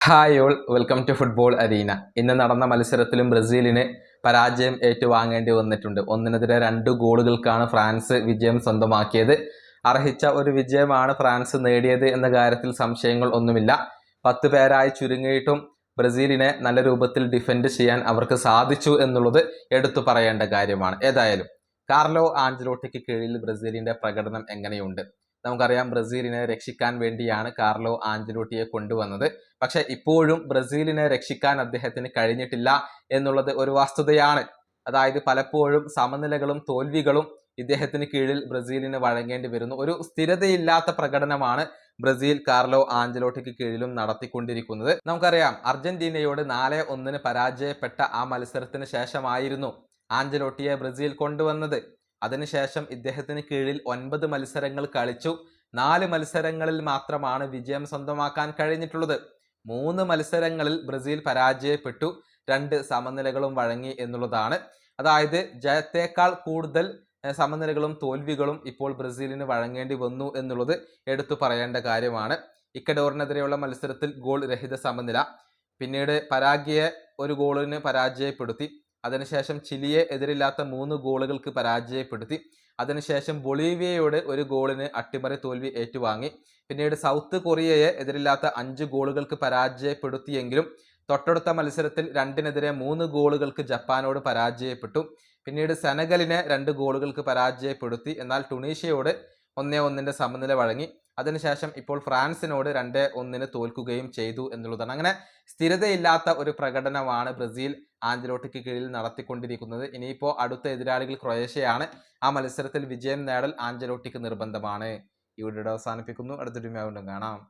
Hi all, welcome to football arena. ഇന്ന് നടന്ന മത്സരത്തിലും ബ്രസീലിന് പരാജയം ഏറ്റുവാങ്ങേണ്ടി വന്നിട്ടുണ്ട്. 1-നെതിരെ 2 ഗോളുകൾക്കാണ് ഫ്രാൻസ് വിജയം സ്വന്തമാക്കിയത്. അർഹിച്ച ഒരു വിജയമാണ് ഫ്രാൻസ് നേടിയത് എന്ന കാര്യത്തിൽ സംശയങ്ങൾ ഒന്നുമില്ല. 10 പേരായി ചുരുങ്ങിയിട്ടും ബ്രസീലിനെ നല്ല രൂപത്തിൽ ഡിഫെൻഡ് ചെയ്യാൻ അവർക്ക് സാധിച്ചു എന്നുള്ളത് എടുത്തു പറയേണ്ട കാര്യമാണ്. ഏതായാലും കാർലോ ആഞ്ചലോട്ടിക്ക് കീഴിൽ ബ്രസീലിന്റെ പ്രകടനം എങ്ങനെയുണ്ട്? നമുക്കറിയാം, ബ്രസീലിനെ രക്ഷിക്കാൻ വേണ്ടിയാണ് കാർലോ ആഞ്ചലോട്ടിയെ കൊണ്ടുവന്നത്. പക്ഷെ ഇപ്പോഴും ബ്രസീലിനെ രക്ഷിക്കാൻ അദ്ദേഹത്തിന് കഴിഞ്ഞിട്ടില്ല എന്നുള്ളത് ഒരു വസ്തുതയാണ്. അതായത് പലപ്പോഴും സമനിലകളും തോൽവികളും ഇദ്ദേഹത്തിന് കീഴിൽ ബ്രസീലിന് വഴങ്ങേണ്ടി വരുന്നു. ഒരു സ്ഥിരതയില്ലാത്ത പ്രകടനമാണ് ബ്രസീൽ കാർലോ ആഞ്ചലോട്ടിക്ക് കീഴിലും നടത്തിക്കൊണ്ടിരിക്കുന്നത്. നമുക്കറിയാം, അർജന്റീനയോട് 4-1 പരാജയപ്പെട്ട ആ മത്സരത്തിന് ശേഷമായിരുന്നു ആഞ്ചലോട്ടിയെ ബ്രസീൽ കൊണ്ടുവന്നത്. അതിനുശേഷം ഇദ്ദേഹത്തിന് കീഴിൽ 9 മത്സരങ്ങൾ കളിച്ചു. 4 മത്സരങ്ങളിൽ മാത്രമാണ് വിജയം സ്വന്തമാക്കാൻ കഴിഞ്ഞിട്ടുള്ളത്. 3 മത്സരങ്ങളിൽ ബ്രസീൽ പരാജയപ്പെട്ടു, 2 സമനിലകളും വഴങ്ങി എന്നുള്ളതാണ്. അതായത് ജയത്തേക്കാൾ കൂടുതൽ സമനിലകളും തോൽവികളും ഇപ്പോൾ ബ്രസീലിന് വഴങ്ങേണ്ടി വന്നു എന്നുള്ളത് എടുത്തു പറയേണ്ട കാര്യമാണ്. ഇക്വഡോറിനെതിരെയുള്ള മത്സരത്തിൽ ഗോൾ രഹിത സമനില, പിന്നീട് പരാഗ്വയെ ഒരു ഗോളിന് പരാജയപ്പെടുത്തി, അതിനുശേഷം ചിലിയെ എതിരില്ലാത്ത 3 ഗോളുകൾക്ക് പരാജയപ്പെടുത്തി, അതിനുശേഷം ബൊളീവിയയോട് 1 ഗോളിന് അട്ടിമറി തോൽവി ഏറ്റുവാങ്ങി, പിന്നീട് സൗത്ത് കൊറിയയെ എതിരില്ലാത്ത 5 ഗോളുകൾക്ക് പരാജയപ്പെടുത്തിയെങ്കിലും തൊട്ടടുത്ത മത്സരത്തിൽ 2-നെതിരെ 3 ഗോളുകൾക്ക് ജപ്പാനോട് പരാജയപ്പെട്ടു. പിന്നീട് സെനഗലിനെ 2 ഗോളുകൾക്ക് പരാജയപ്പെടുത്തി. എന്നാൽ ടുണീഷ്യയോട് 1-1 സമനില വഴങ്ങി. അതിനുശേഷം ഇപ്പോൾ ഫ്രാൻസിനോട് 2-1 തോൽക്കുകയും ചെയ്തു എന്നുള്ളതാണ്. അങ്ങനെ സ്ഥിരതയില്ലാത്ത ഒരു പ്രകടനമാണ് ബ്രസീൽ ആഞ്ചലോട്ടിക്ക് കീഴിൽ നടത്തിക്കൊണ്ടിരിക്കുന്നത്. ഇനിയിപ്പോൾ അടുത്ത എതിരാളികൾ ക്രൊയേഷ്യയാണ്. ആ മത്സരത്തിൽ വിജയം നേടൽ ആഞ്ചലോട്ടിക്ക് നിർബന്ധമാണ്. ഈ വീഡിയോ അവസാനിപ്പിക്കുന്നു. അടുത്തൊരു വീഡിയോയിൽ കാണാം.